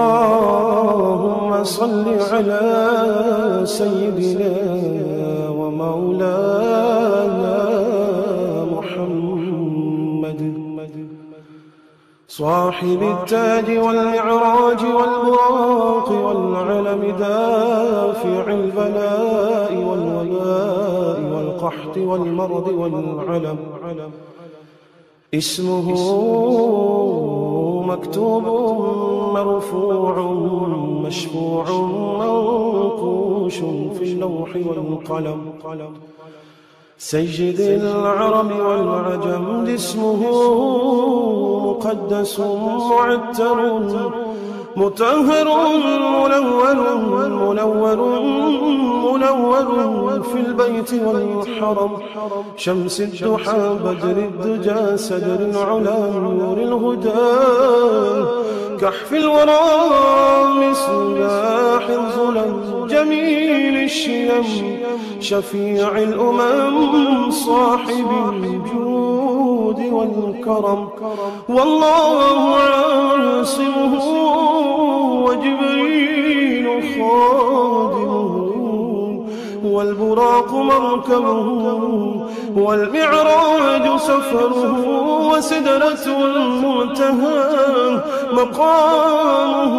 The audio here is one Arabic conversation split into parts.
اللهم صل على سيدنا ومولانا محمد صاحب التاج والمعراج والبراق والعلم دافع البلاء والوباء والقحط والمرض والعلم اسمه مكتوب مرفوع مشفوع منقوش في اللوح والقلم سيد العرب والعجم اسمه مقدس معتر مطهر منور في البيت والحرم شمس الضحى بدر الدجى سدر العلا نور الهدى كحف الورى مصباح الظلم جميل الشيم شفيع الأمم صاحب الجود والكرم والله عاصمه وجبريل خادمه والبراق مركبه والمعراج سفره وسدرة المنتهى مقامه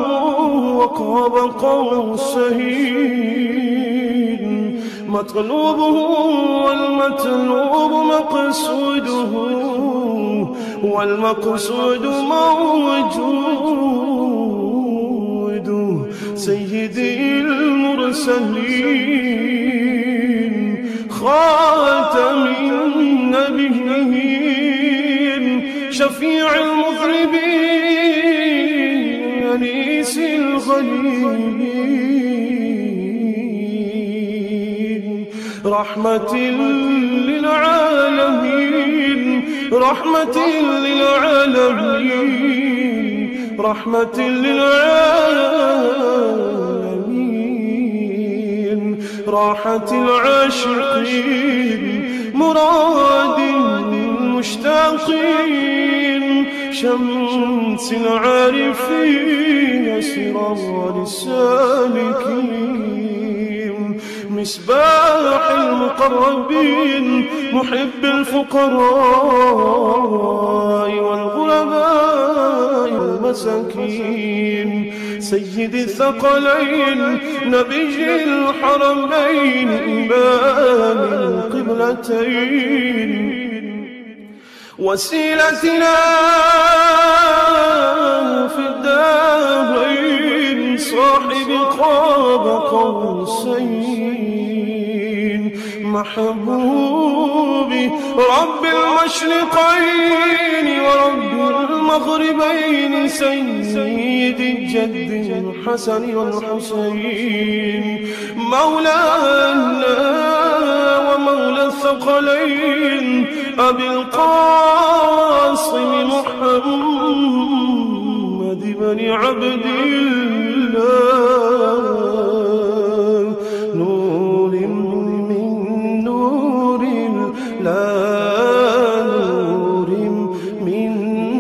وقاب قوسين مطلوبه والمطلوب مقصوده والمقصود موجود سيدي المرسلين خاتم النبيين شفيع المذنبين أنيس الغليل رحمة للعالمين رحمة للعالمين رحمة للعالمين راحة العاشقين مراد المشتاقين شمس العارفين سراج السالكين مصباح المقربين محب الفقراء والغرباء والمساكين سيد الثقلين نبي الحرمين إمام القبلتين وسيلتنا في الدارين صاحب قاب قوسين محبوبي رب المشرقين ورب المغربين سيد الجد الحسن والحسين مولانا ومولى الثقلين أبي القاسم محمد بن عبد الله نور من نور لا نور من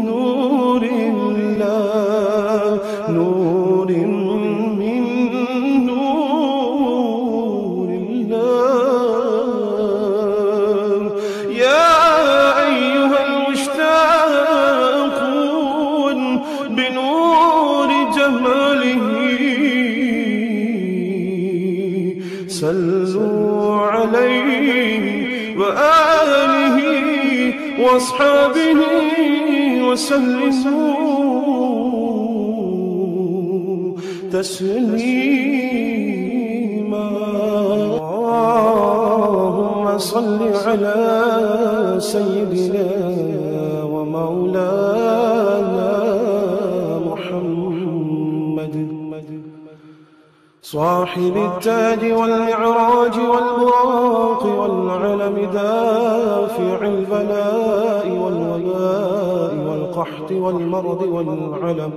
نور الله نور من نور الله يا أيها المشتاقون بنور جماله صلوا عليه وآله وأصحابه وسلموا تسليما اللهم صل على سيدنا ومولانا محمد صاحب التاج والمعراج والبراق والعلم دافع البلاء والوباء والقحط والمرض والعلم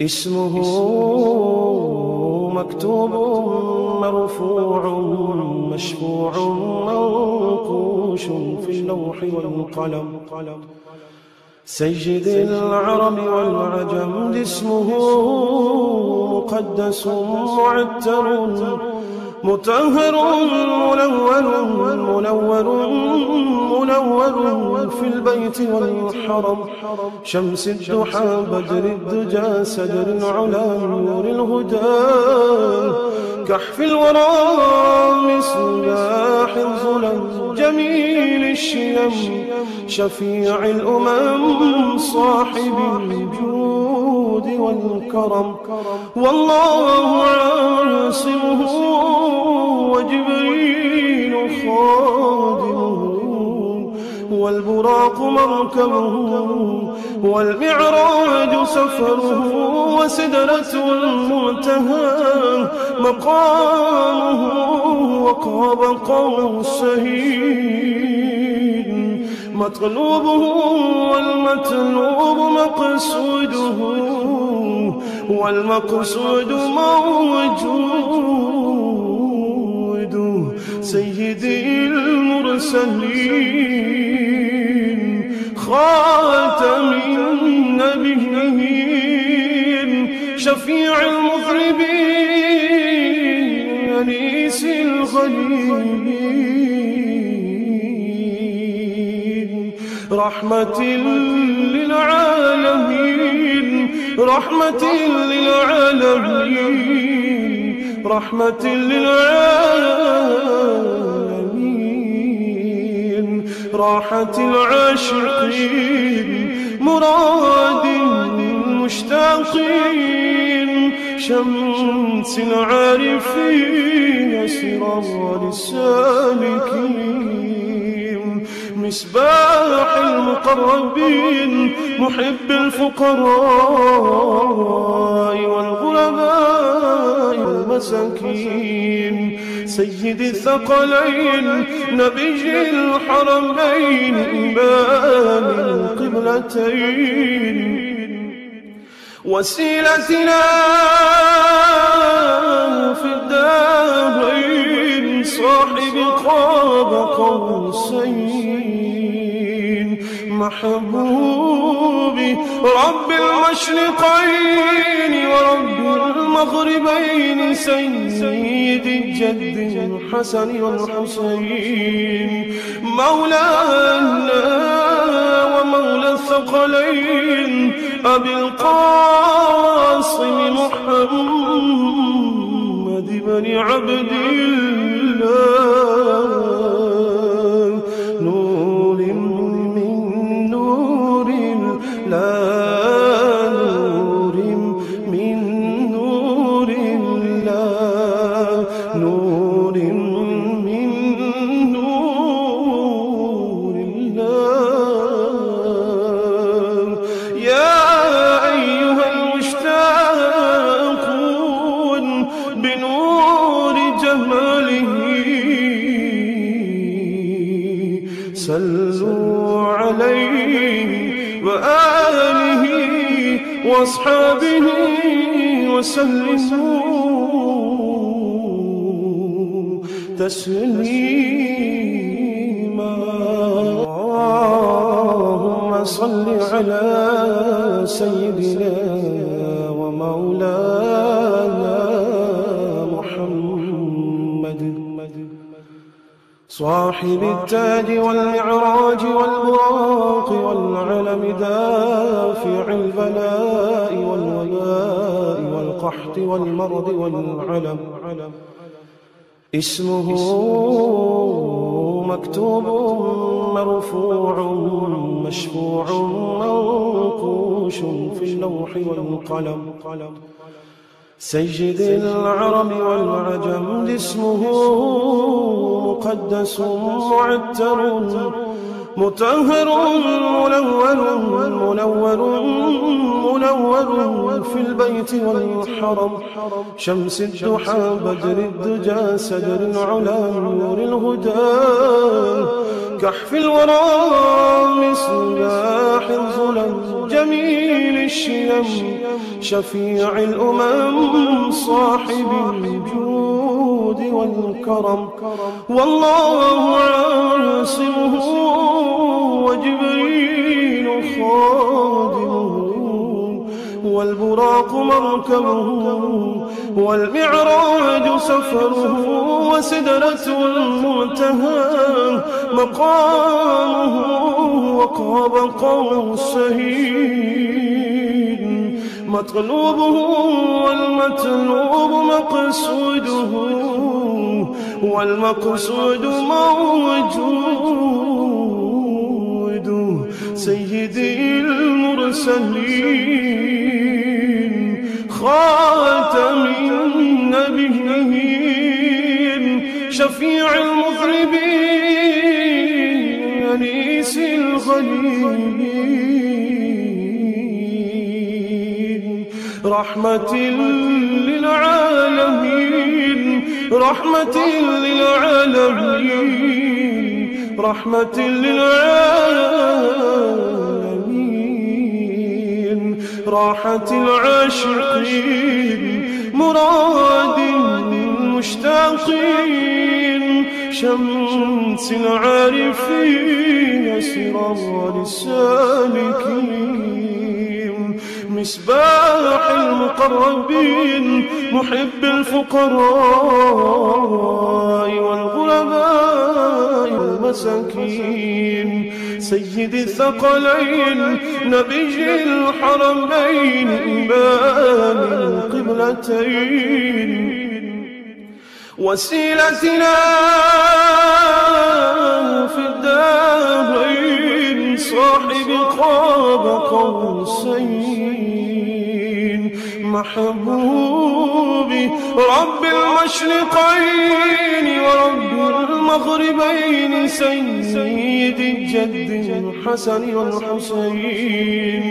اسمه مكتوب مرفوع مشفوع منقوش في اللوح والقلم سيد العرب والعجم اسمه مقدس معتر مطهر منور في البيت والحرم شمس الضحى بدر الدجى سدر العلا نور الهدى كحف الورى مصباح الظلم جميل الشيم شفيع الأمم صاحب الجود والكرم والله عاصمه وجبريل خادمه والبراق مركبه والمعراج سفره وسدرة المنتهى مقامه وقاب قوسين مطلوبه والمطلوب مقصوده والمقصود موجود سيدي المرسلين خاتم النبيين شفيع المذنبين أنيس الغليلين رحمة للعالمين رحمة للعالمين رحمة للعالمين راحة العاشقين مراد المشتاقين شمس العارفين سرار السالكين مصباح المقربين محب الفقراء والغرباء والمساكين سيد الثقلين نبي الحرمين إمام القبلتين وسيلتنا في الدارين صاحب قاب قوسين محبوبي رب المشرقين ورب المغربين سيد الجد الحسن والحسين مولانا ومولى الثقلين أبي القاسم محمد بن عبد الله نور من نور الله نور من نور الله نور من نور الله يا أيها المشتاقون بنور جماله صلوا عليه وآله وأصحابه وسلموا تسليما اللهم صل على سيدنا ومولانا محمد صاحب التاج والمعراج والبراق والعلم دافع البلاء والوباء والقحط والمرض والعلم اسمه مكتوب مرفوع مشفوع منقوش في اللوح والقلم سيد العرب والعجم اسمه مقدس معتر مطهر منور في البيت والحرم شمس الضحى بدر الدجى سدر العلا نور الهدى كحف الورى مصباح الظلم جميل الشيم شفيع الأمم صاحب الجود والكرم والله عاصمه وجبريل خادمه، والبراق مركبه، والمعراج سفره، وسدرة المنتهى مقامه، وقاب قوسين مطلوبه، والمطلوب مقصوده، والمقصود موجود. سيدي المرسلين خاتم النبيين شفيع المذنبين أنيس الغليلين رحمة للعالمين رحمة للعالمين رحمة للعالمين راحة العاشقين مراد المشتاقين شمس العارفين سراج السالكين مصباح المقربين محب الفقراء والغرباء والمساكين سيد الثقلين نبي الحرمين إمام القبلتين وسيلتنا في الدارين صاحب قاب قوسين محبوبي رب المشرقين ورب المغربين سيد الجد الحسن والحسين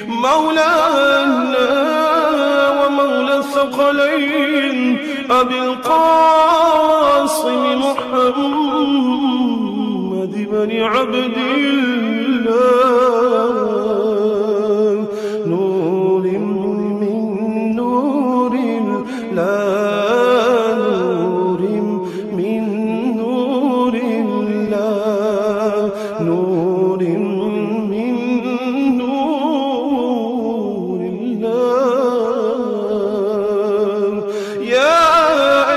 مولانا ومولى الثقلين أبي القاسم محمد بن عبد الله نور من نور الله نور من نور الله نور من نور الله يا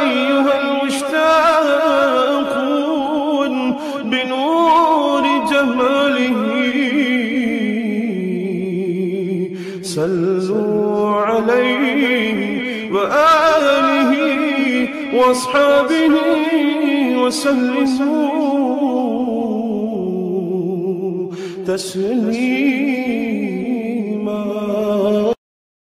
أيها المشتاقون بنور جماله صلوا عليه وآله وأصحابه وسلموا تسليما